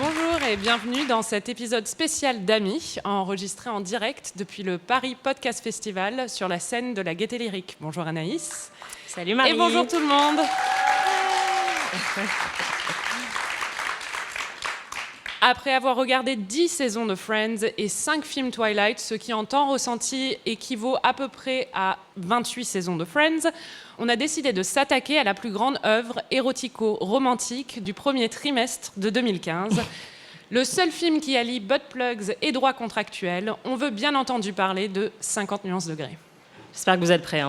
Bonjour et bienvenue dans cet épisode spécial d'Amis, enregistré en direct depuis le Paris Podcast Festival sur la scène de la Gaîté Lyrique. Bonjour Anaïs. Salut Marie. Et bonjour tout le monde. Après avoir regardé 10 saisons de Friends et 5 films Twilight, ce qui en temps ressenti équivaut à peu près à 28 saisons de Friends, on a décidé de s'attaquer à la plus grande œuvre érotico-romantique du premier trimestre de 2015. Le seul film qui allie butt plugs et droits contractuels. On veut bien entendu parler de 50 nuances degrés. J'espère que vous êtes prêts.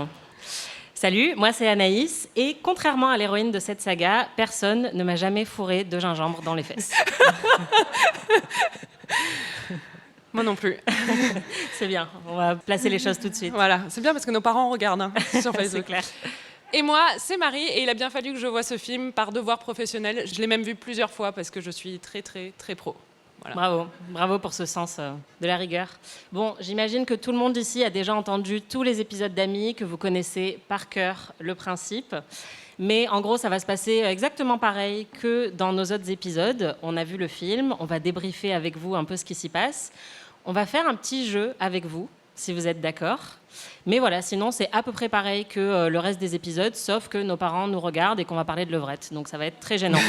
Salut, moi c'est Anaïs, et contrairement à l'héroïne de cette saga, personne ne m'a jamais fourré de gingembre dans les fesses. Moi non plus. C'est bien, on va placer les choses tout de suite. Voilà, c'est bien parce que nos parents regardent sur Facebook. C'est clair. Et moi, c'est Marie, et il a bien fallu que je voie ce film par devoir professionnel. Je l'ai même vu plusieurs fois parce que je suis très, très, très pro. Voilà. Bravo pour ce sens de la rigueur. Bon, j'imagine que tout le monde ici a déjà entendu tous les épisodes d'Amis, que vous connaissez par cœur le principe. Mais en gros, ça va se passer exactement pareil que dans nos autres épisodes. On a vu le film, on va débriefer avec vous un peu ce qui s'y passe. On va faire un petit jeu avec vous, si vous êtes d'accord. Mais voilà, sinon, c'est à peu près pareil que le reste des épisodes, sauf que nos parents nous regardent et qu'on va parler de levrette. Donc ça va être très gênant.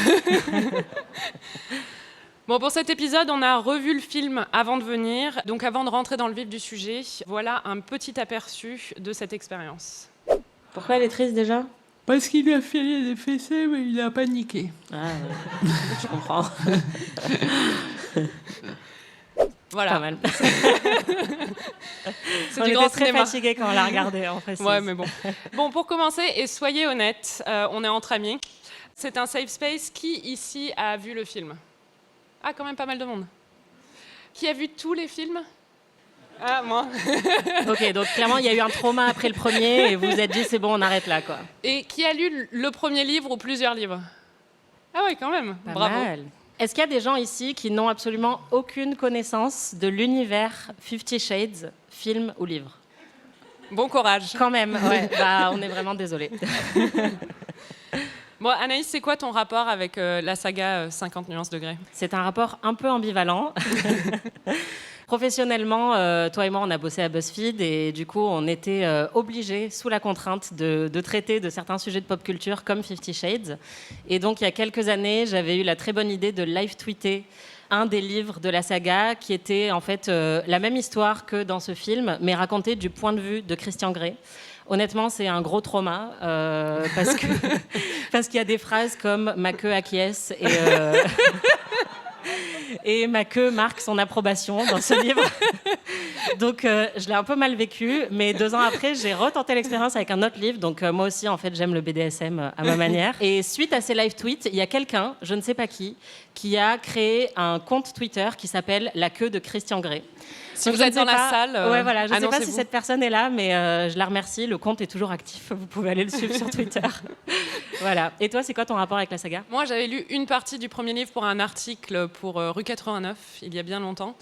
Bon, pour cet épisode, on a revu le film avant de venir. Donc avant de rentrer dans le vif du sujet, voilà un petit aperçu de cette expérience. Pourquoi elle est triste déjà ? Parce qu'il lui a filé des fessées, mais il a paniqué. Ah, ouais. Je comprends. Voilà. Pas mal. C'est on du était grand très cinéma. fatigués quand on l'a regardé, en fait. Ouais, mais bon. Bon, pour commencer, et soyez honnêtes, on est entre amis. C'est un safe space. Qui ici a vu le film ? Ah, quand même pas mal de monde. Qui a vu tous les films ? Ah, moi. Ok, donc clairement, il y a eu un trauma après le premier et vous vous êtes dit, c'est bon, on arrête là, quoi. Et qui a lu le premier livre ou plusieurs livres ? Ah oui, quand même. Pas Bravo. mal. Est-ce qu'il y a des gens ici qui n'ont absolument aucune connaissance de l'univers 50 Shades, film ou livre ? Bon courage. Quand même, ouais. Bah, on est vraiment désolés. Bon, Anaïs, c'est quoi ton rapport avec la saga 50 nuances degrés ? C'est un rapport un peu ambivalent. Professionnellement, toi et moi, on a bossé à BuzzFeed et du coup, on était obligés, sous la contrainte, de traiter de certains sujets de pop culture comme 50 Shades. Et donc, il y a quelques années, j'avais eu la très bonne idée de live-tweeter un des livres de la saga qui était en fait la même histoire que dans ce film, mais racontée du point de vue de Christian Grey. Honnêtement, c'est un gros trauma parce qu'il y a des phrases comme « ma queue acquiesce » et ma queue marque son approbation dans ce livre. Donc, je l'ai un peu mal vécu, mais 2 ans après, j'ai retenté l'expérience avec un autre livre. Donc, moi aussi, en fait, j'aime le BDSM à ma manière. Et suite à ces live tweets, il y a quelqu'un, je ne sais pas qui a créé un compte Twitter qui s'appelle « La queue de Christian Grey ». Si vous êtes dans la salle, ouais, voilà, je ne sais pas si annoncez-vous. cette personne est là, mais je la remercie. Le compte est toujours actif. Vous pouvez aller le suivre sur Twitter. Voilà. Et toi, c'est quoi ton rapport avec la saga ? Moi, j'avais lu une partie du premier livre pour un article pour Rue 89, il y a bien longtemps,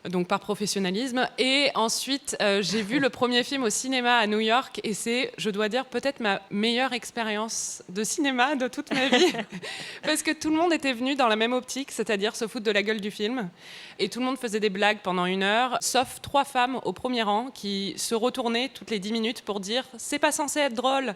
donc par professionnalisme. Et ensuite, j'ai vu le premier film au cinéma à New York, et c'est, je dois dire, peut-être ma meilleure expérience de cinéma de toute ma vie. Parce que tout le monde était venu dans la même optique, c'est-à-dire se foutre de la gueule du film. Et tout le monde faisait des blagues pendant 1 heure, sauf 3 femmes au premier rang qui se retournaient toutes les 10 minutes pour dire « c'est pas censé être drôle ».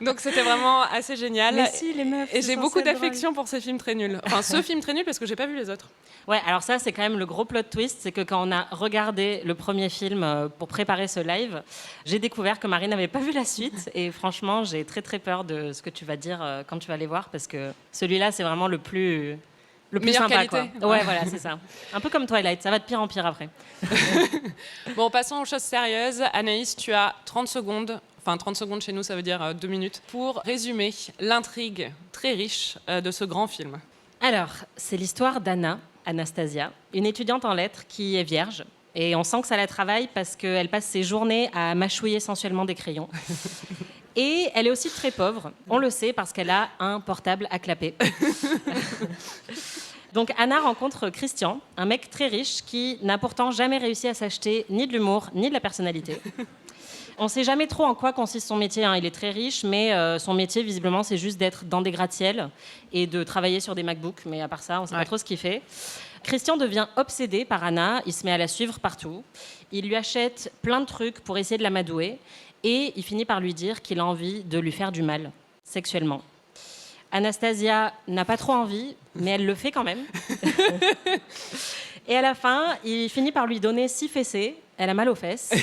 Donc c'était vraiment assez génial. Mais si, les meufs, et c'est j'ai censé beaucoup être d'affection pour ces films très nuls. Enfin, ce film très nul parce que j'ai pas vu les autres. Ouais, alors ça, c'est quand même le gros plot twist, c'est que quand on a regardé le premier film pour préparer ce live, j'ai découvert que Marie n'avait pas vu la suite. Et franchement, j'ai très très peur de ce que tu vas dire quand tu vas les voir, parce que celui-là, c'est vraiment le plus meilleure sympa, qualité. quoi. Ouais, voilà, c'est ça. Un peu comme Twilight, ça va de pire en pire après. Bon, passons aux choses sérieuses. Anaïs, tu as 30 secondes. Enfin, 30 secondes chez nous, ça veut dire 2 minutes, pour résumer l'intrigue très riche de ce grand film. Alors, c'est l'histoire d'Anna, Anastasia, une étudiante en lettres qui est vierge. Et on sent que ça la travaille parce qu'elle passe ses journées à mâchouiller sensuellement des crayons. Et elle est aussi très pauvre. On le sait parce qu'elle a un portable à clapper. Donc Anna rencontre Christian, un mec très riche qui n'a pourtant jamais réussi à s'acheter ni de l'humour ni de la personnalité. On ne sait jamais trop en quoi consiste son métier. Il est très riche, mais son métier, visiblement, c'est juste d'être dans des gratte-ciels et de travailler sur des MacBooks. Mais à part ça, on ne sait pas trop ce qu'il fait. Christian devient obsédé par Anna. Il se met à la suivre partout. Il lui achète plein de trucs pour essayer de l'amadouer. Et il finit par lui dire qu'il a envie de lui faire du mal, sexuellement. Anastasia n'a pas trop envie, mais elle le fait quand même. Et à la fin, il finit par lui donner 6 fessées. Elle a mal aux fesses.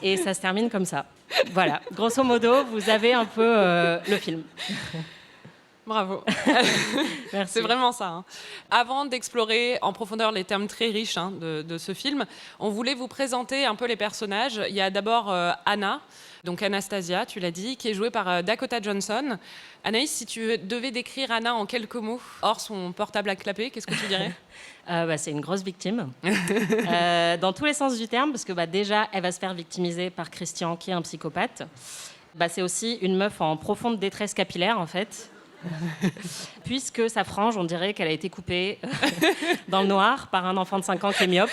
Et ça se termine comme ça. Voilà, grosso modo, vous avez un peu le film. Bravo. Merci. C'est vraiment ça. Avant d'explorer en profondeur les termes très riches de ce film, on voulait vous présenter un peu les personnages. Il y a d'abord Anna, donc Anastasia, tu l'as dit, qui est jouée par Dakota Johnson. Anaïs, si tu devais décrire Anna en quelques mots, hors son portable à clapper, qu'est-ce que tu dirais ? C'est une grosse victime, dans tous les sens du terme, parce que déjà, elle va se faire victimiser par Christian, qui est un psychopathe. C'est aussi une meuf en profonde détresse capillaire, en fait. Puisque sa frange, on dirait qu'elle a été coupée dans le noir par un enfant de 5 ans qui est myope.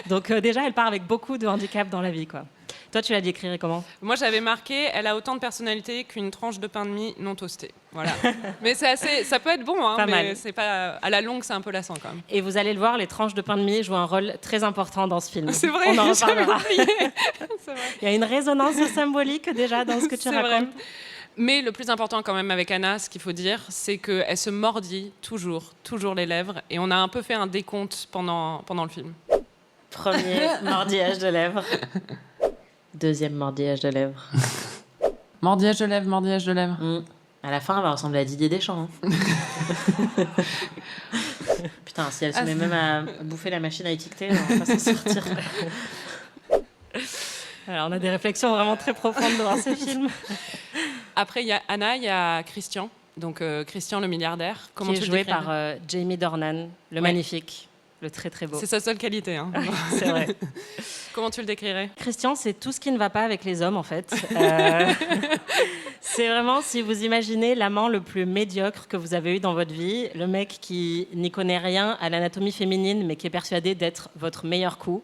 Donc déjà, elle part avec beaucoup de handicap dans la vie, quoi. Toi, tu la décrirais comment ? Moi, j'avais marqué, elle a autant de personnalité qu'une tranche de pain de mie non toasté. Voilà. Mais c'est assez, ça peut être bon, Pas mais mal. c'est pas, à la longue, c'est un peu lassant quand même. Et vous allez le voir, les tranches de pain de mie jouent un rôle très important dans ce film. C'est vrai, On en j'avais reparlera. oublié. C'est vrai. Il y a une résonance symbolique déjà dans ce que tu C'est racontes. vrai. Mais le plus important quand même avec Anna, ce qu'il faut dire, c'est qu'elle se mordit toujours les lèvres. Et on a un peu fait un décompte pendant le film. Premier mordillage de lèvres. Deuxième mordillage de lèvres. Mordillage de lèvres. À la fin, elle va ressembler à Didier Deschamps. Putain, si elle se met même à bouffer la machine à étiqueter, on va pas s'en sortir. Alors, on a des réflexions vraiment très profondes dans ce film. Après, il y a Anna, il y a Christian. Donc Christian le milliardaire. Comment qui tu est le joué décrirais par Jamie Dornan, le magnifique, le très très beau. C'est sa seule qualité. C'est vrai. Comment tu le décrirais ? Christian, c'est tout ce qui ne va pas avec les hommes, en fait. C'est vraiment, si vous imaginez l'amant le plus médiocre que vous avez eu dans votre vie, le mec qui n'y connaît rien à l'anatomie féminine, mais qui est persuadé d'être votre meilleur coup,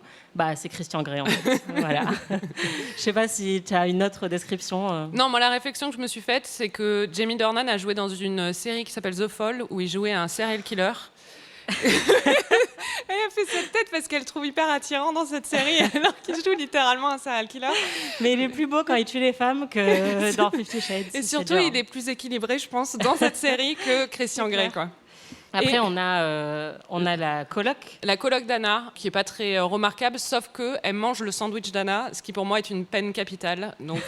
c'est Christian Grey, en fait. Voilà. Je sais pas si tu as une autre description. Non, moi, la réflexion que je me suis faite, c'est que Jamie Dornan a joué dans une série qui s'appelle The Fall, où il jouait un serial killer. Elle a fait cette tête parce qu'elle trouve hyper attirant dans cette série, alors qu'il joue littéralement un serial killer. Mais il est plus beau quand il tue les femmes que dans 50 Shades. Et surtout, il est plus équilibré, je pense, dans cette série que Christian Grey, quoi. Après, on a la coloc. La coloc d'Anna, qui est pas très remarquable, sauf qu'elle mange le sandwich d'Anna, ce qui pour moi est une peine capitale. Donc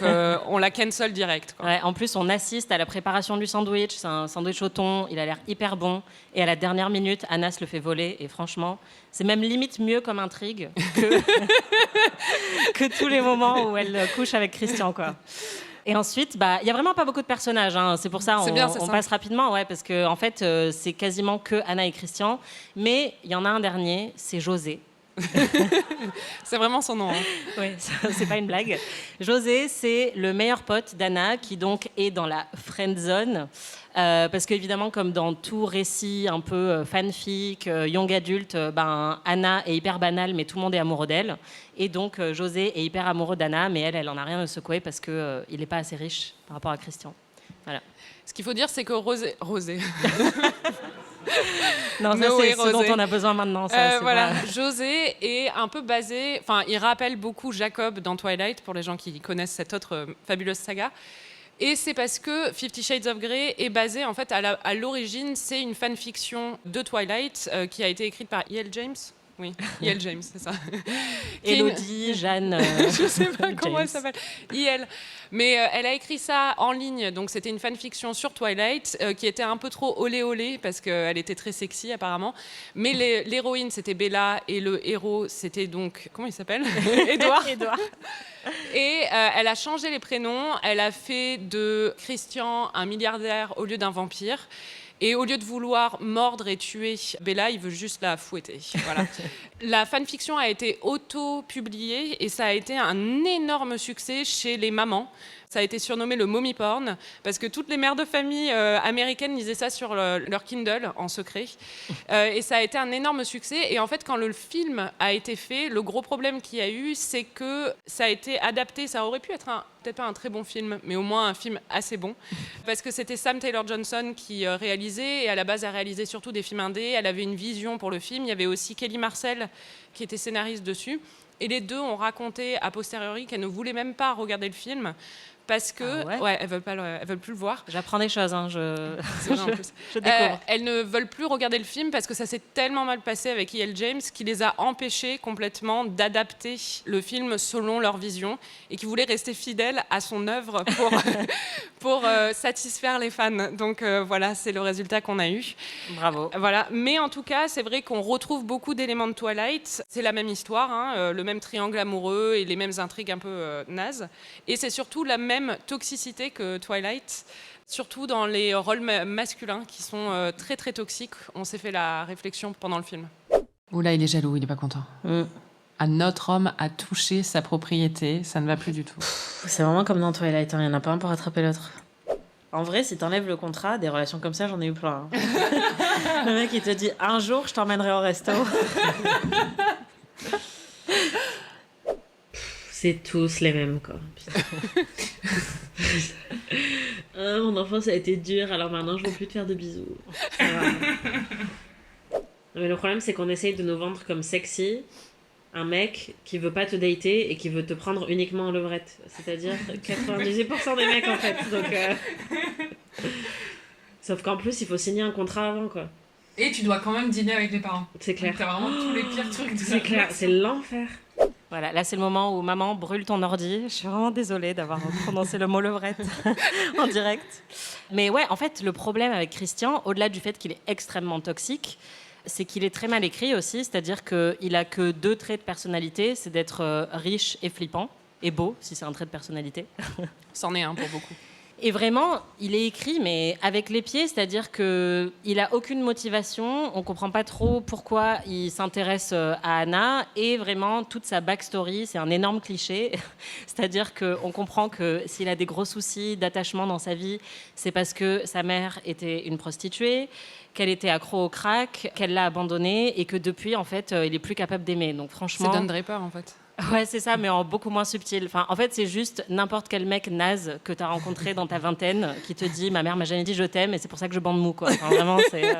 on la cancel direct, quoi. Ouais, en plus, on assiste à la préparation du sandwich. C'est un sandwich au thon, il a l'air hyper bon. Et à la dernière minute, Anna se le fait voler. Et franchement, c'est même limite mieux comme intrigue que tous les moments où elle couche avec Christian, quoi. Et ensuite, il n'y a vraiment pas beaucoup de personnages. C'est pour ça on passe rapidement, parce que en fait, c'est quasiment que Anna et Christian. Mais il y en a un dernier, c'est José. C'est vraiment son nom. Oui, c'est pas une blague. José, c'est le meilleur pote d'Anna, qui donc est dans la friend zone. Parce qu'évidemment, comme dans tout récit un peu fanfic, young adulte, Anna est hyper banale, mais tout le monde est amoureux d'elle. Et donc, José est hyper amoureux d'Anna, mais elle en a rien à secouer parce qu'il n'est pas assez riche par rapport à Christian. Voilà. Ce qu'il faut dire, c'est que Rosé. Non, ça, c'est ce dont on a besoin maintenant. Ça, voilà. José est un peu basé... Enfin, il rappelle beaucoup Jacob dans Twilight, pour les gens qui connaissent cette autre fabuleuse saga. Et c'est parce que 50 Shades of Grey est basé, en fait, à l'origine, c'est une fanfiction de Twilight qui a été écrite par E.L. James. Oui, E.L. James, c'est ça. Élodie, Jeanne... je sais pas comment elle s'appelle. E.L. Mais elle a écrit ça en ligne, donc c'était une fanfiction sur Twilight qui était un peu trop olé olé parce qu'elle était très sexy apparemment. Mais l'héroïne c'était Bella et le héros c'était donc... Comment il s'appelle ? Édouard. Et elle a changé les prénoms, elle a fait de Christian un milliardaire au lieu d'un vampire. Et au lieu de vouloir mordre et tuer Bella, il veut juste la fouetter. Voilà. La fanfiction a été auto-publiée et ça a été un énorme succès chez les mamans. Ça a été surnommé le mommy porn parce que toutes les mères de famille américaines lisaient ça sur leur Kindle en secret. Et ça a été un énorme succès. Et en fait, quand le film a été fait, le gros problème qu'il y a eu, c'est que ça a été adapté. Ça aurait pu être peut-être pas un très bon film, mais au moins un film assez bon. Parce que c'était Sam Taylor-Johnson qui réalisait. Et à la base, elle réalisait surtout des films indés. Elle avait une vision pour le film. Il y avait aussi Kelly Marcel qui était scénariste dessus. Et les deux ont raconté a posteriori qu'elles ne voulaient même pas regarder le film. Parce que, elles veulent plus le voir. J'apprends des choses, hein, C'est vrai, en plus. Je découvre. Elles ne veulent plus regarder le film parce que ça s'est tellement mal passé avec E.L. James qui les a empêchées complètement d'adapter le film selon leur vision et qui voulaient rester fidèles à son œuvre pour satisfaire les fans. Donc voilà, c'est le résultat qu'on a eu. Bravo. Voilà. Mais en tout cas, c'est vrai qu'on retrouve beaucoup d'éléments de Twilight. C'est la même histoire, hein, le même triangle amoureux et les mêmes intrigues un peu nazes. Et c'est surtout la même toxicité que Twilight, surtout dans les rôles masculins qui sont très très toxiques. On s'est fait la réflexion pendant le film. Oula, il est jaloux, il est pas content. Notre homme a touché sa propriété, ça ne va plus du tout. C'est vraiment comme dans Twilight, il y en a pas un pour rattraper l'autre. En vrai, si t'enlèves le contrat, des relations comme ça, j'en ai eu plein. Hein. Le mec, il te dit un jour, je t'emmènerai au resto. C'est tous les mêmes, quoi. Mon enfance a été dure, alors maintenant je veux plus te faire de bisous. Mais le problème, c'est qu'on essaye de nous vendre comme sexy un mec qui veut pas te dater et qui veut te prendre uniquement en levrette. C'est-à-dire 98% des mecs, en fait. Donc, sauf qu'en plus, il faut signer un contrat avant, quoi. Et tu dois quand même dîner avec les parents. C'est clair. Donc, t'as vraiment tous les pires trucs de C'est clair, c'est l'enfer. Voilà, là c'est le moment où maman brûle ton ordi. Je suis vraiment désolée d'avoir prononcé le mot levrette en direct. Mais ouais, en fait, le problème avec Christian, au-delà du fait qu'il est extrêmement toxique, c'est qu'il est très mal écrit aussi, c'est-à-dire qu'il a que 2 traits de personnalité, c'est d'être riche et flippant, et beau, si c'est un trait de personnalité. C'en est un pour beaucoup. Et vraiment, il est écrit, mais avec les pieds, c'est-à-dire qu'il n'a aucune motivation, on ne comprend pas trop pourquoi il s'intéresse à Anna, et vraiment, toute sa backstory, c'est un énorme cliché. C'est-à-dire qu'on comprend que s'il a des gros soucis d'attachement dans sa vie, c'est parce que sa mère était une prostituée, qu'elle était accro au crack, qu'elle l'a abandonné, et que depuis, en fait, il est plus capable d'aimer. Donc franchement... C'est Don Draper, en fait. Ouais, c'est ça, mais en beaucoup moins subtil. Enfin, en fait, c'est juste n'importe quel mec naze que tu as rencontré dans ta vingtaine qui te dit « Ma mère m'a jamais dit je t'aime et c'est pour ça que je bande mou. » quoi. Enfin, vraiment, c'est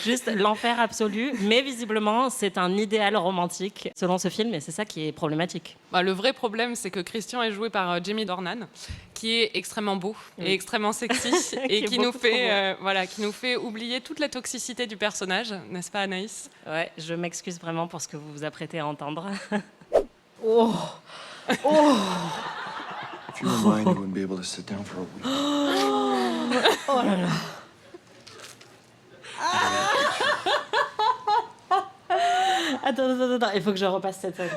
juste l'enfer absolu. Mais visiblement, c'est un idéal romantique selon ce film et c'est ça qui est problématique. Bah, le vrai problème, c'est que Christian est joué par Jamie Dornan, qui est extrêmement beau et extrêmement sexy et qui nous fait oublier toute la toxicité du personnage, n'est-ce pas Anaïs? Ouais, je m'excuse vraiment pour ce que vous vous apprêtez à entendre. Oh. If you were mine, you wouldn't be able to sit down for a week. Oh là là. Attends, il faut que je repasse cette scène.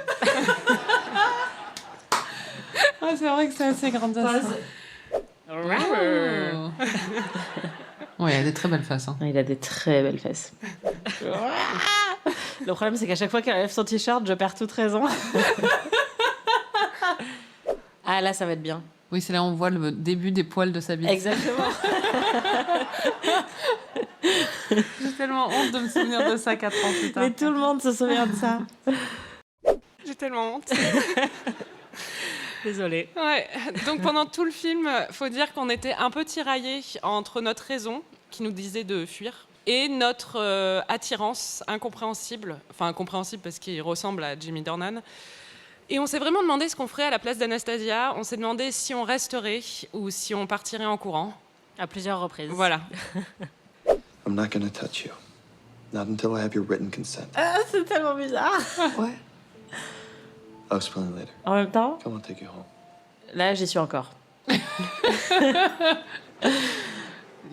Ah, c'est vrai que c'est assez grandiose. Ouais, il a des très belles faces. Hein. Il a des très belles fesses. Le problème, c'est qu'à chaque fois qu'elle enlève son t-shirt, je perds toute raison. Ah, là, ça va être bien. Oui, c'est là où on voit le début des poils de sa bite. Exactement. J'ai tellement honte de me souvenir de ça 4 ans plus tard. Mais tout le monde se souvient de ça. J'ai tellement honte. Désolée. Ouais. Donc pendant tout le film, faut dire qu'on était un peu tiraillés entre notre raison, qui nous disait de fuir, et notre attirance incompréhensible. Enfin, incompréhensible parce qu'il ressemble à Jamie Dornan. Et on s'est vraiment demandé ce qu'on ferait à la place d'Anastasia. On s'est demandé si on resterait ou si on partirait en courant. À plusieurs reprises. Voilà. I'm not gonna touch you. Not until I have your written consent. Ah, c'est tellement bizarre. What? I'll explain later. En même temps, Come on, take you home. là, j'y suis encore.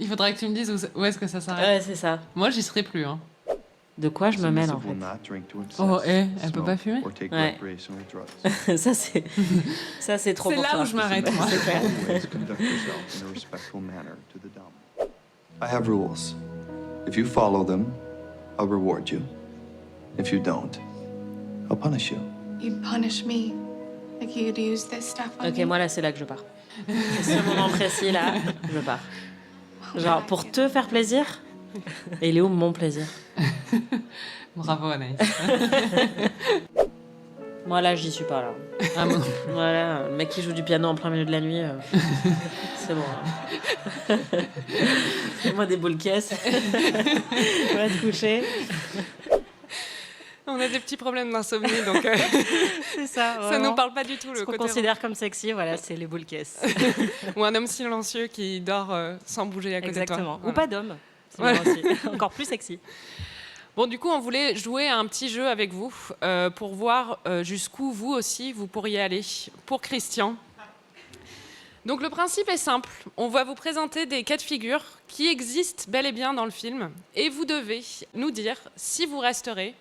Il faudrait que tu me dises où est-ce que ça s'arrête. Ouais, c'est ça. Moi, j'y serai plus. Hein. De quoi je me mêle, en Will fait. not drink to excess, Oh, elle peut pas smoke, fumer? or take Ouais. recreational drugs. ça, c'est trop C'est pour là toi. où je m'arrête, moi. C'est clair. Always conduct yourself in a respectful manner to the dominant. I have rules. If you follow them, I'll reward you. If you don't, I'll punish you. You'd punish me. Like you'd use this stuff on Ok, me. moi là, c'est là que je pars. C'est ce moment précis là, je pars. Genre, pour te faire plaisir, et il est où mon plaisir? Bravo, Anaïs. Moi là, j'y suis pas là. Ah bon. Voilà, le mec qui joue du piano en plein milieu de la nuit, c'est bon. Hein. Fais-moi des boules caisses. Va te coucher. On a des petits problèmes d'insomnie, donc C'est ça. ça nous parle pas du tout, Ce le qu'on côté... considère comme sexy, voilà, c'est les boules caisses. Ou un homme silencieux qui dort sans bouger à côté de toi. Exactement. Ou Voilà. pas d'homme. C'est Voilà. bien aussi. Encore plus sexy. Bon, du coup, on voulait jouer à un petit jeu avec vous pour voir jusqu'où vous aussi vous pourriez aller. Pour Christian. Donc le principe est simple. On va vous présenter des cas de figure qui existent bel et bien dans le film, et vous devez nous dire si vous resteriez,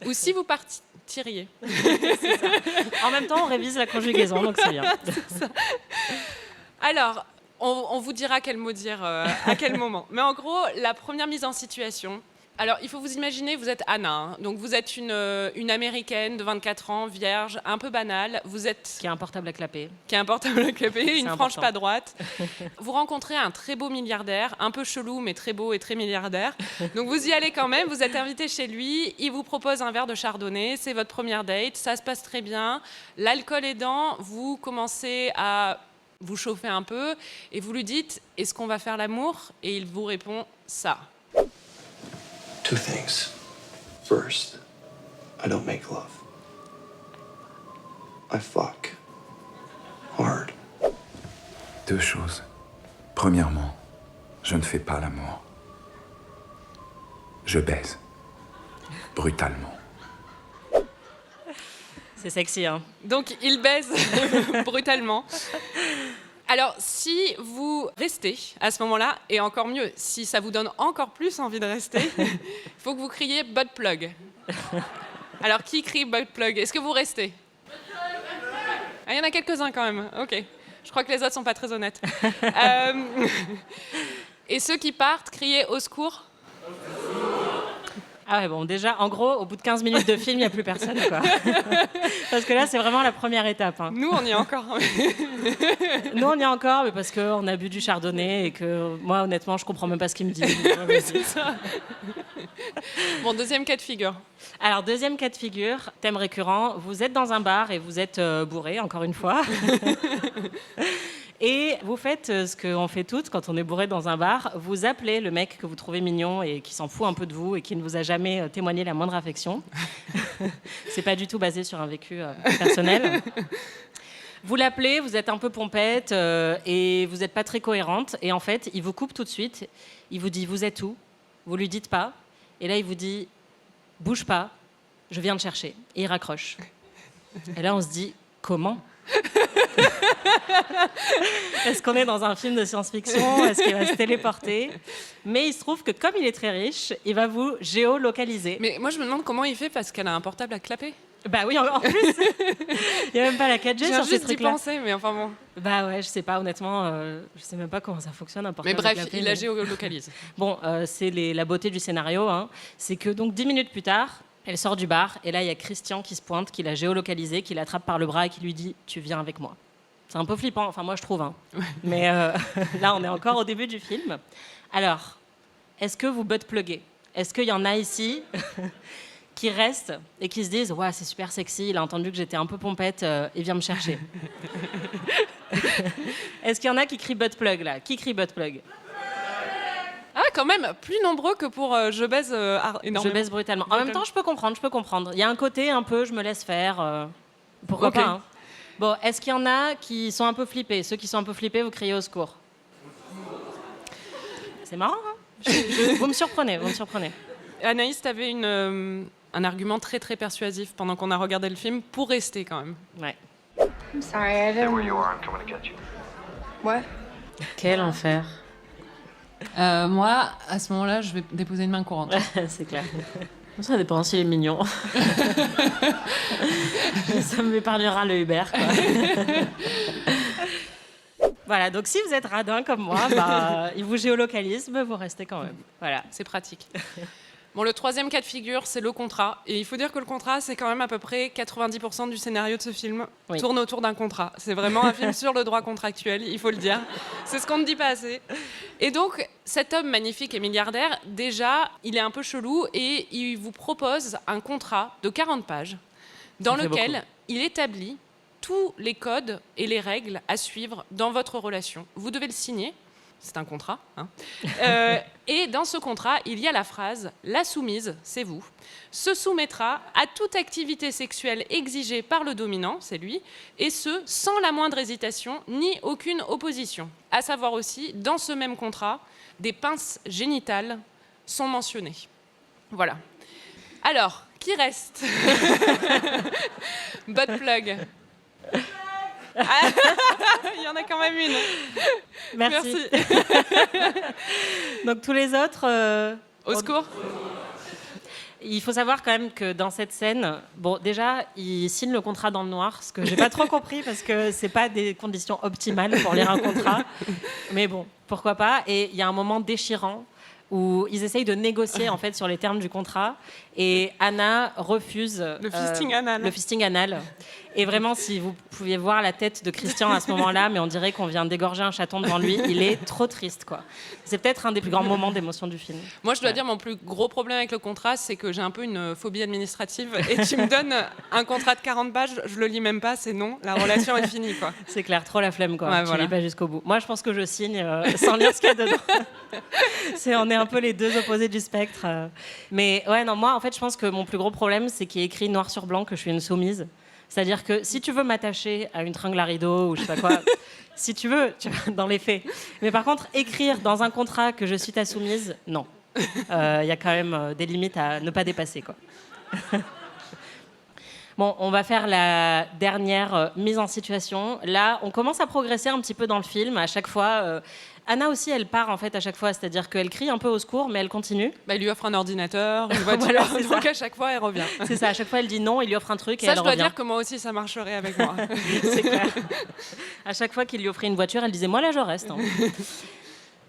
ou si vous partiriez. En même temps, on révise la conjugaison, donc c'est bien. Alors, on vous dira quel mot dire à quel moment. Mais en gros, la première mise en situation. Alors, il faut vous imaginer, vous êtes Anna. Hein. Donc, vous êtes une Américaine de 24 ans, vierge, un peu banale. Vous êtes... Qui a un portable à clapper. Qui a un portable à clapper, une frange important. pas droite. Vous rencontrez un très beau milliardaire, un peu chelou, mais très beau et très milliardaire. Donc, vous y allez quand même, vous êtes invité chez lui. Il vous propose un verre de chardonnay. C'est votre première date. Ça se passe très bien. L'alcool aidant, vous commencez à vous chauffer un peu et vous lui dites « Est-ce qu'on va faire l'amour ?» Et il vous répond « Ça ». Two things. First, I don't make love. I fuck. Hard. Deux choses. Premièrement, je ne fais pas l'amour. Je baise. Brutalement. C'est sexy, hein. Donc, il baise brutalement. Alors, si vous restez à ce moment-là, et encore mieux, si ça vous donne encore plus envie de rester, il faut que vous criez « butt plug ». Alors, qui crie « butt plug » Est-ce que vous restez? Ah, il y en a quelques-uns quand même. Ok. Je crois que les autres sont pas très honnêtes. Et ceux qui partent, criez « au secours ». Ah ouais, bon, déjà, en gros, au bout de 15 minutes de film, il n'y a plus personne, quoi. Parce que là, c'est vraiment la première étape. Hein. Nous, on y est encore. Nous, on y est encore, mais parce qu'on a bu du chardonnay et que moi, honnêtement, je comprends même pas ce qu'il me dit. C'est ça. Bon, deuxième cas de figure. Alors, deuxième cas de figure, thème récurrent, vous êtes dans un bar et vous êtes bourré, encore une fois. Et vous faites ce qu'on fait toutes quand on est bourré dans un bar, vous appelez le mec que vous trouvez mignon et qui s'en fout un peu de vous et qui ne vous a jamais témoigné la moindre affection. C'est pas du tout basé sur un vécu personnel. Vous l'appelez, vous êtes un peu pompette et vous n'êtes pas très cohérente. Et en fait, il vous coupe tout de suite. Il vous dit « Vous êtes où ?» Vous lui dites pas. Et là, il vous dit « Bouge pas, je viens te chercher. » Et il raccroche. Et là, on se dit « Comment ?» Est-ce qu'on est dans un film de science-fiction? Est-ce qu'il va se téléporter? Mais il se trouve que comme il est très riche, il va vous géolocaliser. Mais moi, je me demande comment il fait parce qu'elle a un portable à clapper. Bah oui, en plus. Il n'y a même pas la 4G Je viens sur ces juste d'y trucs-là. penser, mais enfin bon. Bah ouais, je sais pas, honnêtement, je sais même pas comment ça fonctionne un Mais portable bref, clapé, il la géolocalise. Bon, c'est la beauté du scénario, hein. C'est que donc 10 minutes plus tard, elle sort du bar et là il y a Christian qui se pointe, qui l'a géolocalisé, qui l'attrape par le bras et qui lui dit « Tu viens avec moi ». C'est un peu flippant, enfin moi je trouve. Hein. Mais là on est encore au début du film. Alors, est-ce que vous butt-pluguez? Est-ce qu'il y en a ici qui restent et qui se disent « Ouais, c'est super sexy, il a entendu que j'étais un peu pompette, il vient me chercher ». Est-ce qu'il y en a qui crient butt-plug là? Qui crie butt-plug? Ah, quand même, plus nombreux que pour je baise énormément. Je baisse brutalement. En même temps, je peux comprendre. Il y a un côté un peu, je me laisse faire. Pourquoi Ok. pas hein. Bon, est-ce qu'il y en a qui sont un peu flippés? Ceux qui sont un peu flippés, vous criez au secours. C'est marrant, hein. Vous me surprenez. Anaïs, tu avais un argument très très persuasif pendant qu'on a regardé le film pour rester quand même. Ouais. I'm sorry, I didn't... are, I'm coming to get you. What? Quel enfer. Moi, à ce moment-là, je vais déposer une main courante. C'est clair. Ça dépend s'il est mignon. Ça m'épargnera le Uber, quoi. Voilà, donc si vous êtes radin comme moi, il vous géolocalise, mais vous restez quand même. Voilà. C'est pratique. Bon, le troisième cas de figure, c'est le contrat. Et il faut dire que le contrat, c'est quand même à peu près 90% du scénario de ce film tourne autour d'un contrat. C'est vraiment un film sur le droit contractuel, il faut le dire. C'est ce qu'on ne dit pas assez. Et donc, cet homme magnifique et milliardaire, déjà, il est un peu chelou et il vous propose un contrat de 40 pages dans lequel il établit tous les codes et les règles à suivre dans votre relation. Vous devez le signer. C'est un contrat. Hein. Et dans ce contrat, il y a la phrase « La soumise, c'est vous, se soumettra à toute activité sexuelle exigée par le dominant, c'est lui, et ce, sans la moindre hésitation ni aucune opposition. » À savoir aussi, dans ce même contrat, des pinces génitales sont mentionnées. Voilà. Alors, qui reste? Butt plug. Il y en a quand même une. Merci. Donc tous les autres... Au secours. Il faut savoir quand même que dans cette scène, bon, déjà, il signe le contrat dans le noir, ce que j'ai pas trop compris parce que c'est pas des conditions optimales pour lire un contrat. Mais bon, pourquoi pas. Et il y a un moment déchirant où ils essayent de négocier en fait sur les termes du contrat et Anna refuse le fisting anal. Le fisting anal. Et vraiment, si vous pouviez voir la tête de Christian à ce moment-là, mais on dirait qu'on vient d'égorger un chaton devant lui, il est trop triste, quoi. C'est peut-être un des plus grands moments d'émotion du film. Moi, je dois dire, mon plus gros problème avec le contrat, c'est que j'ai un peu une phobie administrative et tu me donnes un contrat de 40 pages, je le lis même pas, c'est non, la relation est finie, quoi. C'est clair, trop la flemme, quoi. Ouais, tu voilà. lis pas jusqu'au bout. Moi, je pense que je signe sans lire ce qu'il y a dedans. On est un peu les deux opposés du spectre. Mais ouais, non, moi, en fait, je pense que mon plus gros problème, c'est qu'il y a écrit noir sur blanc que je suis une soumise. C'est-à-dire que si tu veux m'attacher à une tringle à rideau ou je sais pas quoi, si tu veux, dans les faits. Mais par contre, écrire dans un contrat que je suis ta soumise, non. Il y a quand même des limites à ne pas dépasser, quoi. Bon, on va faire la dernière mise en situation. Là, on commence à progresser un petit peu dans le film. À chaque fois, Anna aussi, elle part en fait à chaque fois. C'est-à-dire qu'elle crie un peu au secours, mais elle continue. Bah, il lui offre un ordinateur, une voiture, Voilà, donc à chaque fois, elle revient. C'est ça, à chaque fois, elle dit non, il lui offre un truc et ça, elle je dois revient. dire que moi aussi, ça marcherait avec moi. C'est clair. À chaque fois qu'il lui offrait une voiture, elle disait « Moi, là, je reste. Hein. »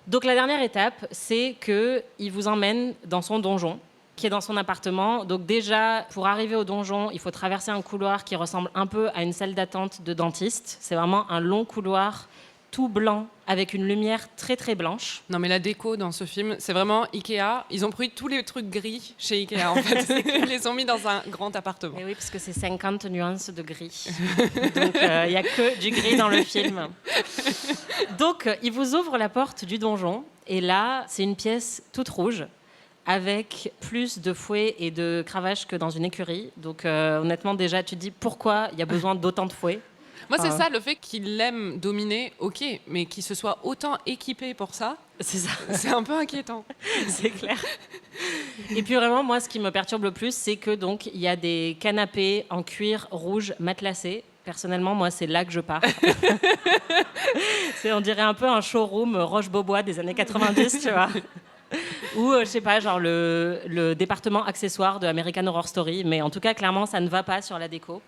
Donc, la dernière étape, c'est qu'il vous emmène dans son donjon, qui est dans son appartement. Donc déjà, pour arriver au donjon, il faut traverser un couloir qui ressemble un peu à une salle d'attente de dentiste. C'est vraiment un long couloir tout blanc, avec une lumière très très blanche. Non mais la déco dans ce film, c'est vraiment Ikea. Ils ont pris tous les trucs gris chez Ikea en fait. Ils les ont mis dans un grand appartement. Et oui, parce que c'est 50 nuances de gris. Donc il n'y a que du gris dans le film. Donc il vous ouvre la porte du donjon. Et là, c'est une pièce toute rouge, avec plus de fouets et de cravaches que dans une écurie. Donc honnêtement, déjà, tu te dis pourquoi il y a besoin d'autant de fouets. Moi, c'est ça, le fait qu'il aime dominer, ok, mais qu'il se soit autant équipé pour ça, c'est un peu inquiétant. C'est clair. Et puis vraiment, moi, ce qui me perturbe le plus, c'est que donc il y a des canapés en cuir rouge matelassé. Personnellement, moi, c'est là que je pars. On dirait un peu un showroom Roche-Beaubois des années 90, tu vois. Ou, je sais pas, genre le département accessoire de American Horror Story. Mais en tout cas, clairement, ça ne va pas sur la déco.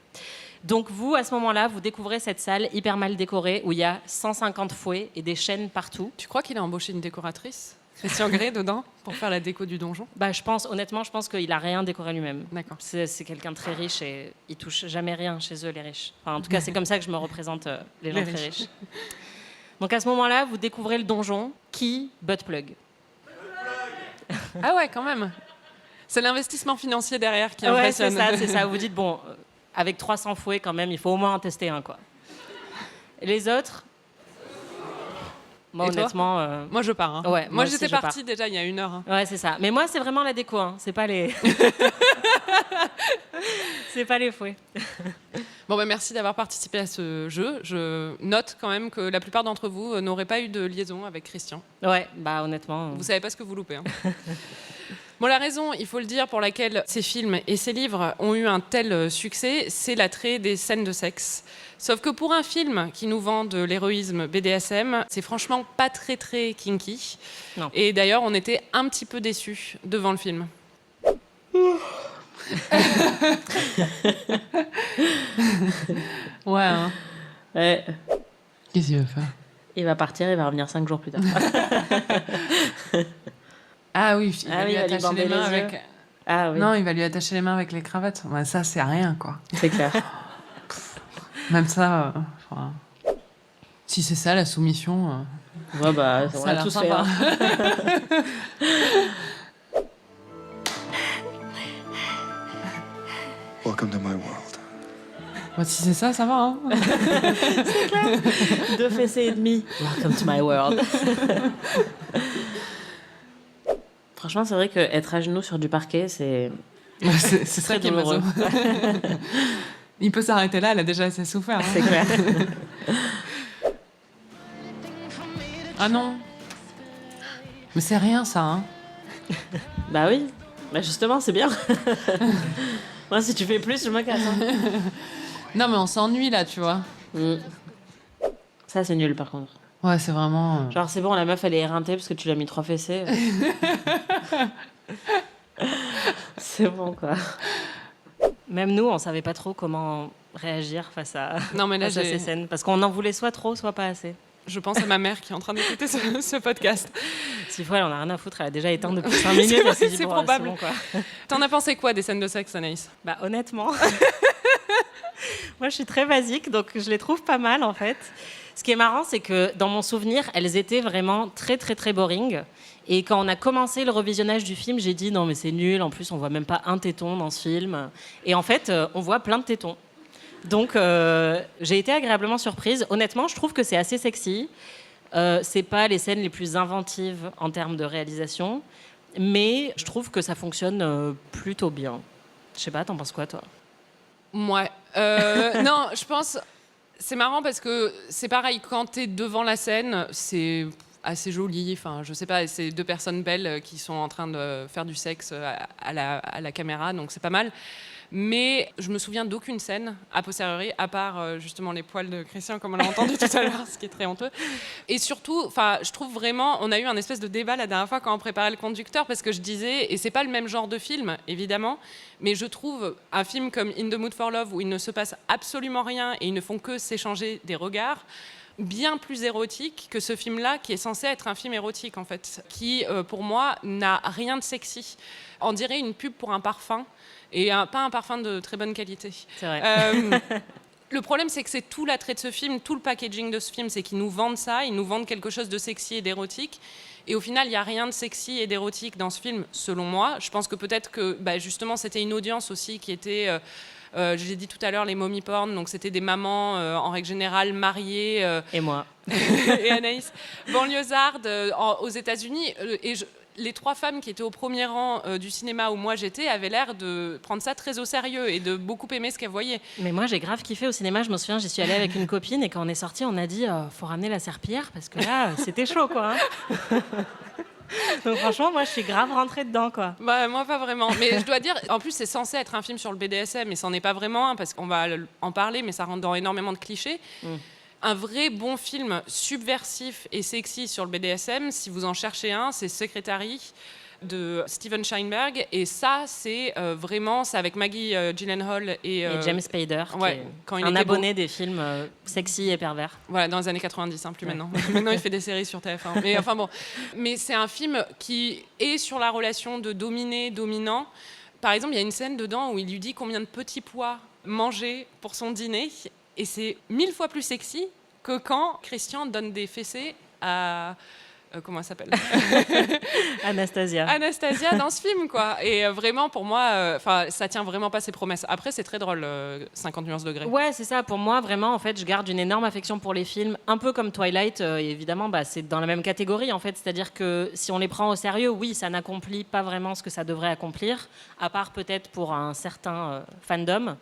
Donc vous, à ce moment-là, vous découvrez cette salle hyper mal décorée où il y a 150 fouets et des chaînes partout. Tu crois qu'il a embauché une décoratrice, Christian Grey, dedans, pour faire la déco du donjon? Bah, honnêtement, je pense qu'il a rien décoré lui-même. D'accord. C'est quelqu'un de très riche et il touche jamais rien chez eux, les riches. Enfin, en tout cas, c'est comme ça que je me représente les gens très riches. Donc à ce moment-là, vous découvrez le donjon qui buttplug. Ah ouais, quand même. C'est l'investissement financier derrière qui impressionne. Ouais, c'est ça. Vous dites, bon, avec 300 fouets quand même, il faut au moins en tester un, quoi. Et les autres, moi, honnêtement... Moi, je pars. Hein. Ouais, moi j'étais partie déjà il y a 1 heure. Hein. Ouais, c'est ça. Mais moi, c'est vraiment la déco. Hein. C'est pas les... c'est pas les fouets. Bon, bah, merci d'avoir participé à ce jeu. Je note quand même que la plupart d'entre vous n'auraient pas eu de liaison avec Christian. Ouais, bah honnêtement... Vous savez pas ce que vous loupez. Hein. Bon, la raison, il faut le dire, pour laquelle ces films et ces livres ont eu un tel succès, c'est l'attrait des scènes de sexe. Sauf que pour un film qui nous vend de l'héroïsme BDSM, c'est franchement pas très très kinky. Non. Et d'ailleurs, on était un petit peu déçus devant le film. Ouais, hein. Ouais. Qu'est-ce qu'il veut faire? Il va partir, il va revenir 5 jours plus tard. Ah oui, il va lui il va lui attacher bander les mains les yeux. avec... Ah oui, Non, il va lui attacher les mains avec les cravates. Ouais, ça, c'est rien, quoi. c'est clair. Même ça, enfin, si c'est ça, la soumission... Ouais, bah, on Ça a a l'air tous fait. sympa. Hein. Welcome to my world. Bah, si c'est ça, ça va, hein. 2 fessées et demi. Welcome to my world. Franchement, c'est vrai qu'être à genoux sur du parquet, c'est C'est ça très qui est douloureux. maso. Il peut s'arrêter là, elle a déjà assez souffert. hein. C'est clair. Ah non. Mais c'est rien, ça, hein. Bah oui. Bah justement, c'est bien. Moi, si tu fais plus, je me casse. Hein. Non, mais on s'ennuie, là, tu vois. Ça, c'est nul, par contre. Ouais, c'est vraiment... Genre, c'est bon, la meuf, elle est éreintée parce que tu lui as mis 3 fessées. C'est bon, quoi. Même nous, on savait pas trop comment réagir face à, Non, mais là, face à ces scènes. Parce qu'on en voulait soit trop, soit pas assez. je pense à ma mère qui est en train d'écouter ce podcast. S'il faut, elle en a rien à foutre. Elle a déjà éteint depuis 5 minutes. Elle s'est dit, c'est bon, probable. c'est bon, quoi. T'en as pensé quoi des scènes de sexe, Anaïs? Bah, honnêtement, moi, je suis très basique, donc je les trouve pas mal, en fait. Ce qui est marrant, c'est que dans mon souvenir, elles étaient vraiment très, très, très boring. Et quand on a commencé le revisionnage du film, j'ai dit non, mais c'est nul. En plus, on voit même pas un téton dans ce film. Et en fait, on voit plein de tétons. Donc, j'ai été agréablement surprise. Honnêtement, je trouve que c'est assez sexy. C'est pas les scènes les plus inventives en termes de réalisation, mais je trouve que ça fonctionne plutôt bien. Je sais pas, t'en penses quoi, toi? Ouais. Non, je pense... C'est marrant parce que c'est pareil, quand t'es devant la scène, c'est assez joli. Enfin, je sais pas, c'est 2 personnes belles qui sont en train de faire du sexe à la caméra, donc c'est pas mal. Mais je me souviens d'aucune scène a posteriori, à part justement les poils de Christian, comme on l'a entendu tout à l'heure, ce qui est très honteux. Et surtout, enfin, je trouve vraiment, on a eu un espèce de débat la dernière fois quand on préparait le conducteur, parce que je disais, et c'est pas le même genre de film, évidemment, mais je trouve un film comme In the Mood for Love, où il ne se passe absolument rien et ils ne font que s'échanger des regards, bien plus érotique que ce film-là, qui est censé être un film érotique, en fait, qui, pour moi, n'a rien de sexy. On dirait une pub pour un parfum, et pas un parfum de très bonne qualité. C'est vrai. Le problème, c'est que c'est tout l'attrait de ce film, tout le packaging de ce film, c'est qu'ils nous vendent ça, ils nous vendent quelque chose de sexy et d'érotique. Et au final, il n'y a rien de sexy et d'érotique dans ce film, selon moi. Je pense que peut-être que, justement, c'était une audience aussi qui était... j'ai dit tout à l'heure les mommy porn, donc c'était des mamans en règle générale mariées. Et moi. Et Anaïs, banlieusardes aux États-Unis. Les 3 femmes qui étaient au premier rang du cinéma où moi j'étais avaient l'air de prendre ça très au sérieux et de beaucoup aimer ce qu'elles voyaient. Mais moi, j'ai grave kiffé au cinéma. Je me souviens, j'y suis allée avec une copine et quand on est sorti, on a dit faut ramener la serpillière parce que là, c'était chaud, quoi. Hein. Donc franchement, moi, je suis grave rentrée dedans, quoi. Bah, moi, pas vraiment. Mais je dois dire, en plus, c'est censé être un film sur le BDSM, mais c'en est pas vraiment un, parce qu'on va en parler, mais ça rentre dans énormément de clichés. Un vrai bon film subversif et sexy sur le BDSM, si vous en cherchez un, c'est Secretary de Steven Steinberg. Et ça, c'est vraiment... C'est avec Maggie Gyllenhaal et James Spader, ouais, qui est quand il un était abonné des films sexy et pervers. Voilà, dans les années 90, plus maintenant. Maintenant, il fait des séries sur TF1. Mais enfin bon. Mais c'est un film qui est sur la relation de dominé-dominant. Par exemple, il y a une scène dedans où il lui dit combien de petits pois manger pour son dîner. Et c'est 1000 fois plus sexy que quand Christian donne des fessées à... comment elle s'appelle? Anastasia. Anastasia dans ce film, quoi. Et vraiment, pour moi, ça tient vraiment pas ses promesses. Après, c'est très drôle, 50 nuances degrés. Ouais, c'est ça. Pour moi, vraiment, en fait, je garde une énorme affection pour les films, un peu comme Twilight. Et évidemment, c'est dans la même catégorie, en fait. C'est-à-dire que si on les prend au sérieux, oui, ça n'accomplit pas vraiment ce que ça devrait accomplir, à part peut-être pour un certain fandom.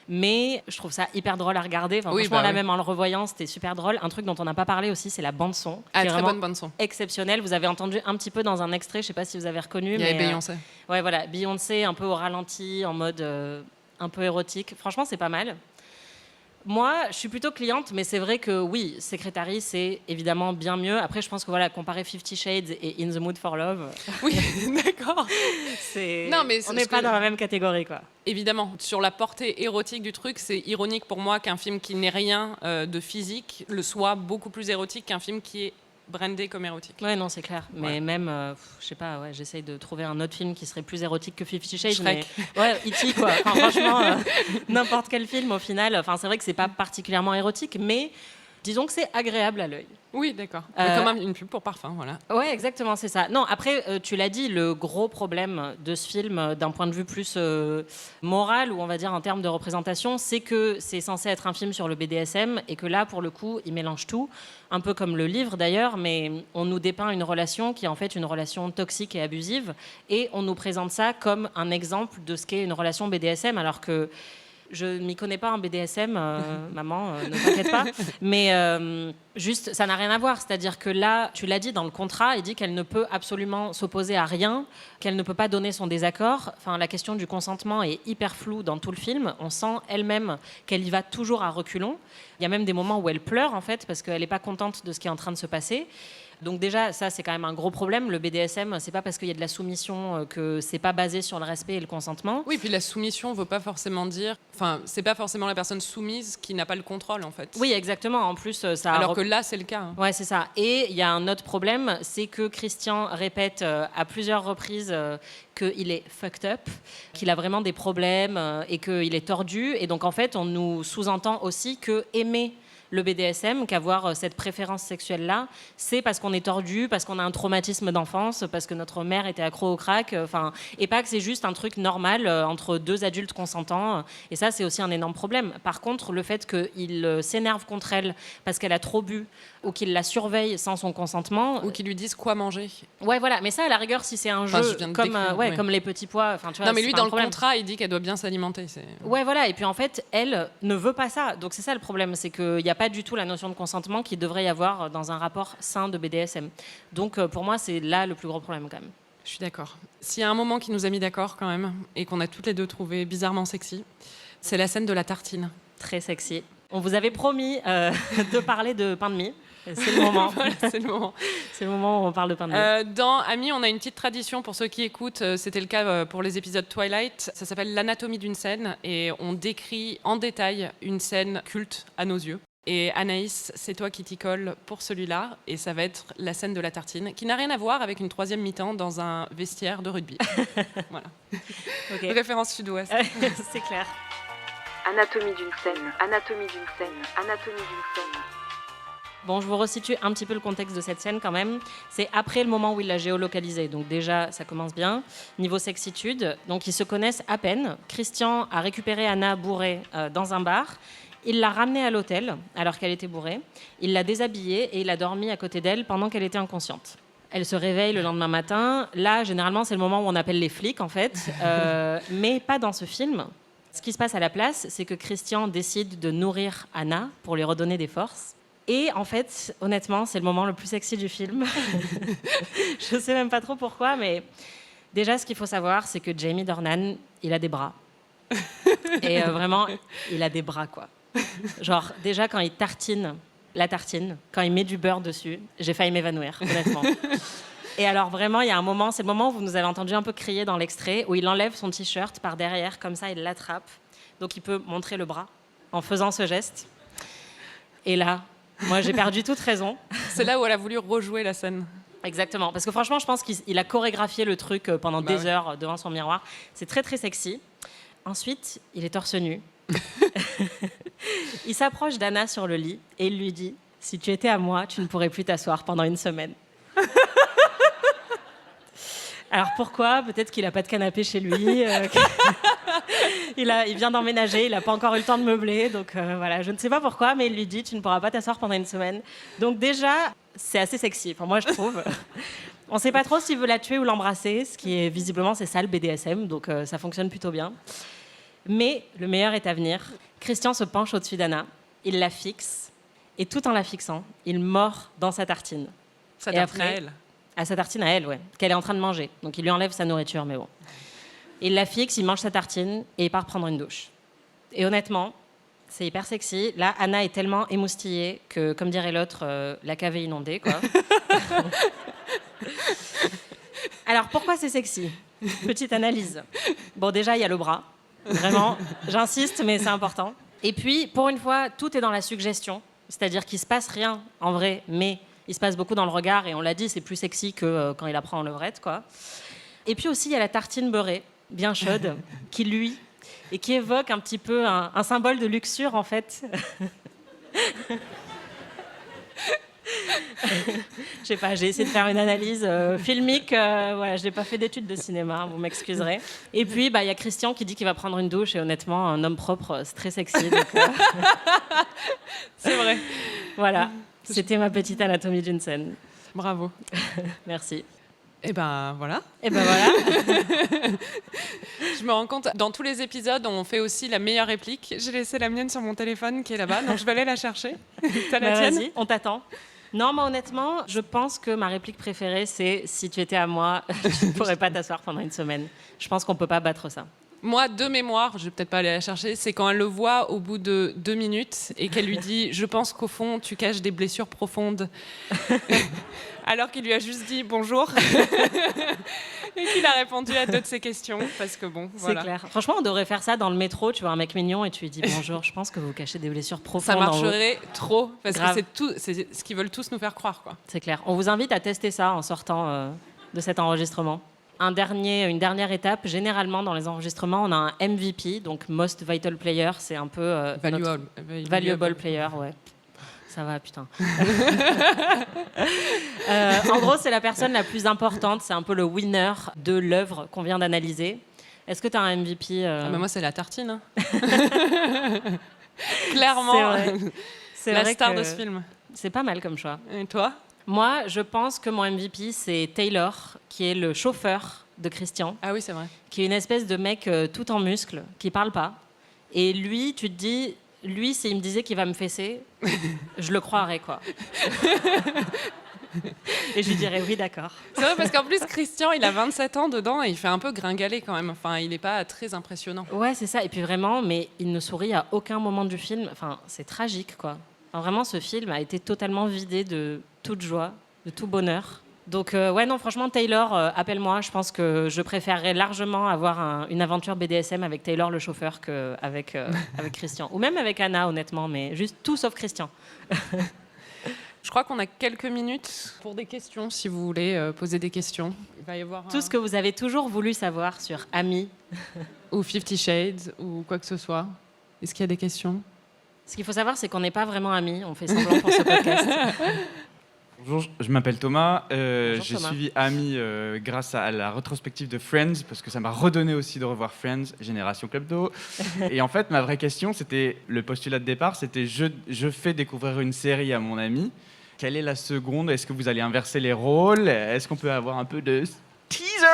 Mais je trouve ça hyper drôle à regarder. Enfin, oui, franchement, là, oui. même en le revoyant, c'était super drôle. Un truc dont on n'a pas parlé aussi, c'est la bande-son. Ah, qui est très vraiment bonne bande-son. exceptionnelle. Vous avez entendu un petit peu dans un extrait, je sais pas si vous avez reconnu. Il y avait Beyoncé. Ouais, voilà, Beyoncé un peu au ralenti, en mode un peu érotique. Franchement, c'est pas mal. Moi, je suis plutôt cliente, mais c'est vrai que oui, Secretary, c'est évidemment bien mieux. Après, je pense que voilà, comparer 50 Shades et In the Mood for Love, Oui, d'accord. Non, mais on n'est pas dans la même catégorie, quoi. Évidemment, sur la portée érotique du truc, c'est ironique pour moi qu'un film qui n'est rien de physique le soit beaucoup plus érotique qu'un film qui est brandé comme érotique. Ouais, non, c'est clair. Mais Ouais. même, je sais pas, ouais, j'essaye de trouver un autre film qui serait plus érotique que 50 Shades. Shrek. Mais ouais, E.T. quoi. Enfin, franchement, n'importe quel film au final. Enfin, c'est vrai que c'est pas particulièrement érotique, mais disons que c'est agréable à l'œil. Oui, d'accord. Mais comme une pub pour parfum, voilà. Ouais, exactement, c'est ça. Non, après, tu l'as dit, le gros problème de ce film, d'un point de vue plus moral, ou on va dire en termes de représentation, c'est que c'est censé être un film sur le BDSM, et que là, pour le coup, il mélange tout, un peu comme le livre d'ailleurs, mais on nous dépeint une relation qui est en fait une relation toxique et abusive, et on nous présente ça comme un exemple de ce qu'est une relation BDSM, alors que je ne m'y connais pas en BDSM, maman, ne t'inquiète pas. Mais juste, ça n'a rien à voir. C'est-à-dire que là, tu l'as dit dans le contrat, il dit qu'elle ne peut absolument s'opposer à rien, qu'elle ne peut pas donner son désaccord. Enfin, la question du consentement est hyper floue dans tout le film. On sent elle-même qu'elle y va toujours à reculons. Il y a même des moments où elle pleure, en fait, parce qu'elle n'est pas contente de ce qui est en train de se passer. Donc déjà, ça, c'est quand même un gros problème. Le BDSM, c'est pas parce qu'il y a de la soumission que c'est pas basé sur le respect et le consentement. Oui, puis la soumission veut pas forcément dire... Enfin, c'est pas forcément la personne soumise qui n'a pas le contrôle, en fait. Oui, exactement. En plus, ça... Alors que là, c'est le cas. Ouais, c'est ça. Et il y a un autre problème, c'est que Christian répète à plusieurs reprises qu'il est fucked up, qu'il a vraiment des problèmes et qu'il est tordu. Et donc, en fait, on nous sous-entend aussi que aimer le BDSM, qu'avoir cette préférence sexuelle-là, c'est parce qu'on est tordu, parce qu'on a un traumatisme d'enfance, parce que notre mère était accro au crack, et pas que c'est juste un truc normal entre deux adultes consentants. Et ça, c'est aussi un énorme problème. Par contre, le fait qu'il s'énerve contre elle parce qu'elle a trop bu, ou qu'il la surveille sans son consentement... Ou qu'ils lui disent quoi manger. Ouais, voilà. Mais ça, à la rigueur, si c'est un Enfin, jeu je viens de comme, décrire, ouais, oui. comme les petits pois... Tu vois, Non, mais c'est lui, pas un dans le problème. contrat, il dit qu'elle doit bien s'alimenter. Ouais, voilà. Et puis, en fait, elle ne veut pas ça. Donc, c'est ça le problème. C'est qu'il n'y a pas du tout la notion de consentement qu'il devrait y avoir dans un rapport sain de BDSM. Donc, pour moi, c'est là le plus gros problème, quand même. Je suis d'accord. S'il y a un moment qui nous a mis d'accord, quand même, et qu'on a toutes les deux trouvé bizarrement sexy, c'est la scène de la tartine. Très sexy. On vous avait promis de parler de pain de mie. C'est le moment. Voilà, c'est le moment. C'est le moment où on parle de pain de mie. Dans Amis, on a une petite tradition pour ceux qui écoutent. C'était le cas pour les épisodes Twilight. Ça s'appelle l'anatomie d'une scène et on décrit en détail une scène culte à nos yeux. Et Anaïs, c'est toi qui t'y colle pour celui-là. Et ça va être la scène de la tartine, qui n'a rien à voir avec une troisième mi-temps dans un vestiaire de rugby. Voilà. Okay. Référence sud-ouest. C'est clair. Anatomie d'une scène, anatomie d'une scène, anatomie d'une scène. Bon, je vous resitue un petit peu le contexte de cette scène quand même. C'est après le moment où il l'a géolocalisée. Donc déjà, ça commence bien. Niveau sexitude, donc ils se connaissent à peine. Christian a récupéré Anna bourrée dans un bar. Il l'a ramenée à l'hôtel alors qu'elle était bourrée. Il l'a déshabillée et il a dormi à côté d'elle pendant qu'elle était inconsciente. Elle se réveille le lendemain matin. Là, généralement, c'est le moment où on appelle les flics, en fait. Mais pas dans ce film. Ce qui se passe à la place, c'est que Christian décide de nourrir Anna pour lui redonner des forces. Et en fait, honnêtement, c'est le moment le plus sexy du film. Je ne sais même pas trop pourquoi, mais déjà, ce qu'il faut savoir, c'est que Jamie Dornan, il a des bras. Et vraiment, il a des bras, quoi. Genre, déjà, quand il tartine la tartine, quand il met du beurre dessus, j'ai failli m'évanouir, honnêtement. Et alors, vraiment, il y a un moment, c'est le moment où vous nous avez entendu un peu crier dans l'extrait, où il enlève son t-shirt par derrière, comme ça, il l'attrape. Donc, il peut montrer le bras en faisant ce geste. Et là... Moi, j'ai perdu toute raison. C'est là où elle a voulu rejouer la scène. Exactement. Parce que franchement, je pense qu'il a chorégraphié le truc pendant des heures devant son miroir. C'est très, très sexy. Ensuite, il est torse nu. Il s'approche d'Anna sur le lit et il lui dit « Si tu étais à moi, tu ne pourrais plus t'asseoir pendant une semaine. » Alors pourquoi ? Peut-être qu'il n'a pas de canapé chez lui. Il vient d'emménager, il n'a pas encore eu le temps de meubler. Donc voilà, je ne sais pas pourquoi, mais il lui dit « Tu ne pourras pas t'asseoir pendant une semaine. » Donc déjà, c'est assez sexy, enfin, moi je trouve. On ne sait pas trop s'il veut la tuer ou l'embrasser, ce qui est visiblement, c'est ça le BDSM, donc ça fonctionne plutôt bien. Mais le meilleur est à venir. Christian se penche au-dessus d'Anna, il la fixe, et tout en la fixant, il mord dans sa tartine. Ça tartine à elle. À sa tartine à elle, ouais, qu'elle est en train de manger. Donc il lui enlève sa nourriture, mais bon. Il la fixe, il mange sa tartine et il part prendre une douche. Et honnêtement, C'est hyper sexy. Là, Anna est tellement émoustillée que, comme dirait l'autre, la cave est inondée, quoi. Alors, pourquoi c'est sexy ? Petite analyse. Bon, déjà, il y a le bras. Vraiment, j'insiste, mais c'est important. Et puis, pour une fois, tout est dans la suggestion. C'est-à-dire qu'il ne se passe rien, en vrai, mais il se passe beaucoup dans le regard. Et on l'a dit, c'est plus sexy que quand il la prend en levrette, quoi. Et puis aussi, il y a la tartine beurrée, bien chaude, qui luit et qui évoque un petit peu un symbole de luxure, en fait. Je sais pas, j'ai essayé de faire une analyse filmique. Voilà, je n'ai pas fait d'études de cinéma, vous m'excuserez. Et puis, il y a Christian qui dit qu'il va prendre une douche. Et honnêtement, un homme propre, c'est très sexy. Donc, C'est vrai. voilà, c'était ma petite anatomie d'une scène. Bravo. Merci. Et ben voilà. Et ben voilà. Je me rends compte, dans tous les épisodes, on fait aussi la meilleure réplique. J'ai laissé la mienne sur mon téléphone qui est là-bas, donc je vais aller la chercher. T'as la tienne ? Vas-y, on t'attend. Non, moi honnêtement, je pense que ma réplique préférée, c'est « Si tu étais à moi, tu ne pourrais pas t'asseoir pendant une semaine ». Je pense qu'on ne peut pas battre ça. Moi, de mémoire, je vais peut-être pas aller la chercher, c'est quand elle le voit au bout de 2 minutes et qu'elle lui dit « Je pense qu'au fond, tu caches des blessures profondes ». Alors qu'il lui a juste dit « Bonjour ». Et qu'il a répondu à 2 de ses questions. Parce que bon, voilà. C'est clair. Franchement, on devrait faire ça dans le métro. Tu vois un mec mignon et tu lui dis « Bonjour, je pense que vous cachez des blessures profondes ». Ça marcherait trop. Parce Grave. que c'est ce qu'ils veulent tous nous faire croire, quoi. C'est clair. On vous invite à tester ça en sortant de cet enregistrement. Une dernière étape, généralement dans les enregistrements, on a un MVP, donc Most Vital Player, c'est un peu Valuable Player, ouais. Ça va, putain. En gros, c'est la personne la plus importante, c'est un peu le winner de l'œuvre qu'on vient d'analyser. Est-ce que tu as un MVP Moi, c'est la tartine. Hein. Clairement, c'est la vrai star que de ce film. C'est pas mal comme choix. Et toi ? Moi, je pense que mon MVP, c'est Taylor, qui est le chauffeur de Christian. Ah oui, c'est vrai. Qui est une espèce de mec tout en muscles, qui parle pas. Et lui, tu te dis, lui, s'il me disait qu'il va me fesser, je le croirais, quoi. Et je lui dirais oui, d'accord. C'est vrai, parce qu'en plus, Christian, il a 27 ans dedans et il fait un peu gringaler quand même. Enfin, il n'est pas très impressionnant. Ouais, c'est ça. Et puis vraiment, mais il ne sourit à aucun moment du film. Enfin, c'est tragique, quoi. Enfin, vraiment, ce film a été totalement vidé de toute joie, de tout bonheur. Donc, ouais, non, franchement, Taylor, appelle-moi. Je pense que je préférerais largement avoir une aventure BDSM avec Taylor, le chauffeur, qu'avec avec Christian. Ou même avec Anna, honnêtement, mais juste tout sauf Christian. Je crois qu'on a quelques minutes pour des questions, si vous voulez poser des questions. Il va y avoir tout ce que vous avez toujours voulu savoir sur Ami. Ou 50 Shades, ou quoi que ce soit. Est-ce qu'il y a des questions ? Ce qu'il faut savoir, c'est qu'on n'est pas vraiment amis. On fait semblant pour ce podcast. Bonjour, je m'appelle Thomas. J'ai Thomas. suivi Ami grâce à la rétrospective de Friends, parce que ça m'a redonné aussi de revoir Friends, Génération Club d'eau. Et en fait, ma vraie question, c'était, le postulat de départ, c'était je fais découvrir une série à mon ami. Quelle est la seconde ? Est-ce que vous allez inverser les rôles ? Est-ce qu'on peut avoir un peu de teaser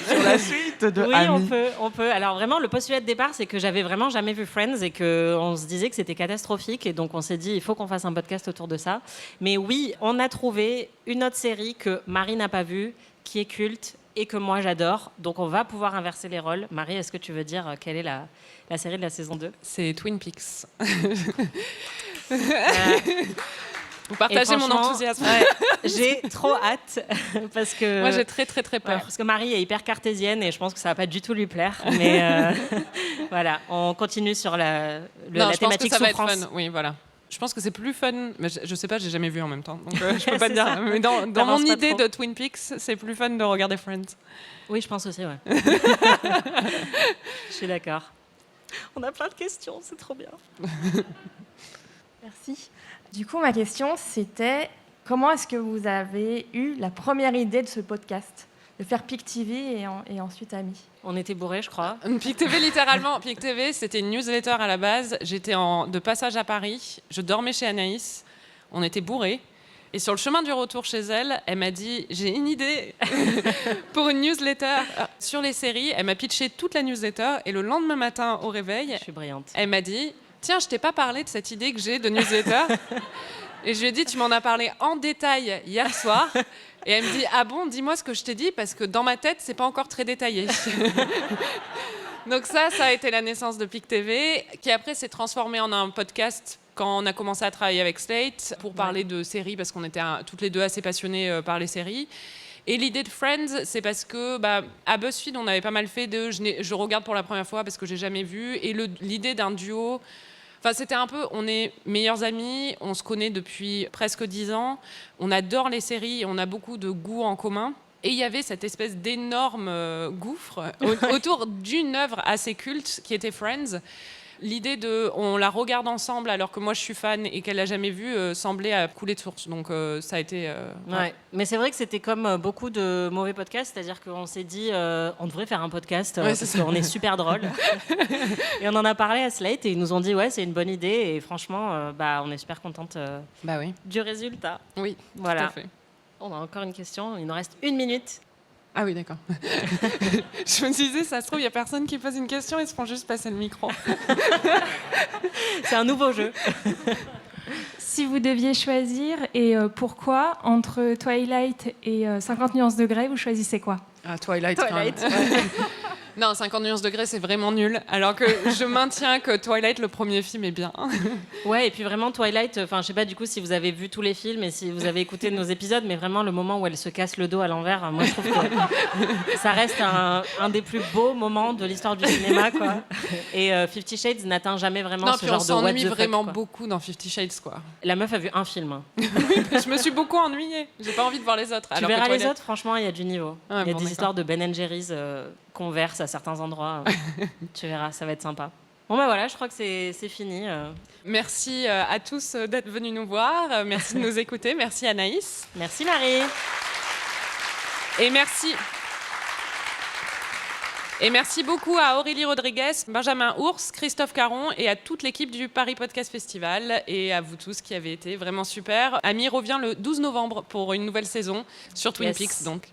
sur la suite de Oui, Ami ? on peut. Alors vraiment, le postulat de départ, c'est que j'avais vraiment jamais vu Friends et qu'on se disait que c'était catastrophique. Et donc, on s'est dit, il faut qu'on fasse un podcast autour de ça. Mais oui, on a trouvé une autre série que Marie n'a pas vue, qui est culte et que moi, j'adore. Donc, on va pouvoir inverser les rôles. Marie, est-ce que tu veux dire quelle est la série de la saison 2 ? C'est Twin Peaks. Vous partagez mon enthousiasme. Ouais, j'ai trop hâte parce que moi j'ai très très très peur. Ouais, parce que Marie est hyper cartésienne et je pense que ça va pas du tout lui plaire. Mais voilà, on continue sur la thématique souffrance. Va être fun. Oui, voilà. Je pense que c'est plus fun, mais je sais pas, j'ai jamais vu en même temps, donc je peux pas te dire. Ça. Mais dans mon idée de Twin Peaks, c'est plus fun de regarder Friends. Oui, je pense aussi, ouais. Je suis d'accord. On a plein de questions, c'est trop bien. Merci. Du coup, ma question, c'était comment est-ce que vous avez eu la première idée de ce podcast ? De faire PIC TV et ensuite Ami. On était bourrés, je crois. PIC TV, littéralement. PIC TV, c'était une newsletter à la base. J'étais de passage à Paris. Je dormais chez Anaïs. On était bourrés. Et sur le chemin du retour chez elle, elle m'a dit « J'ai une idée pour une newsletter sur les séries ». Elle m'a pitché toute la newsletter. Et le lendemain matin, au réveil, je suis brillante. Elle m'a dit « Tiens, je t'ai pas parlé de cette idée que j'ai de newsletter ». Et je lui ai dit « Tu m'en as parlé en détail hier soir ». Et elle me dit « Ah bon, dis-moi ce que je t'ai dit, parce que dans ma tête, c'est pas encore très détaillé. » Donc ça a été la naissance de PIC TV, qui après s'est transformé en un podcast quand on a commencé à travailler avec Slate pour parler de séries, parce qu'on était toutes les deux assez passionnées par les séries. Et l'idée de Friends, c'est parce que à BuzzFeed, on avait pas mal fait je regarde pour la première fois parce que j'ai jamais vu. Et l'idée d'un duo, c'était un peu, on est meilleurs amis, on se connaît depuis presque 10 ans, on adore les séries, on a beaucoup de goûts en commun. Et il y avait cette espèce d'énorme gouffre autour d'une œuvre assez culte qui était Friends. L'idée on la regarde ensemble alors que moi je suis fan et qu'elle l'a jamais vue semblait à couler de source. Donc ça a été. Ouais. Mais c'est vrai que c'était comme beaucoup de mauvais podcasts, c'est-à-dire qu'on s'est dit on devrait faire un podcast parce qu'on est super drôle. Et on en a parlé à Slate et ils nous ont dit ouais c'est une bonne idée et franchement on est super contente du résultat. Oui, voilà. Tout à fait. On a encore une question, il nous reste 1 minute. Ah oui, d'accord. Je me disais, ça se trouve, il n'y a personne qui pose une question, ils se font juste passer le micro. C'est un nouveau jeu. Si vous deviez choisir, et pourquoi, entre Twilight et 50 nuances de Grey, vous choisissez quoi ? Ah, Twilight. Quand même. Non, 50 nuances de Grey, c'est vraiment nul. Alors que je maintiens que Twilight, le premier film, est bien. Ouais, et puis vraiment, Twilight, je sais pas du coup si vous avez vu tous les films et si vous avez écouté nos épisodes, mais vraiment, le moment où elle se casse le dos à l'envers, moi, je trouve que ça reste un des plus beaux moments de l'histoire du cinéma, quoi. Et 50 Shades n'atteint jamais vraiment ce genre de what the fuck. On s'ennuie vraiment beaucoup dans 50 Shades, quoi. La meuf a vu un film. Oui, je me suis beaucoup ennuyée. J'ai pas envie de voir les autres. Tu verras les autres, franchement, il y a du niveau. Ah, il y a des histoires de Ben & Jerry's converse à certains endroits. Tu verras, ça va être sympa. Bon voilà, je crois que c'est fini. Merci à tous d'être venus nous voir. Merci de nous écouter. Merci Anaïs. Merci Marie. Et merci beaucoup à Aurélie Rodriguez, Benjamin Ours, Christophe Caron et à toute l'équipe du Paris Podcast Festival et à vous tous qui avez été vraiment super. Ami revient le 12 novembre pour une nouvelle saison sur Twin Peaks donc.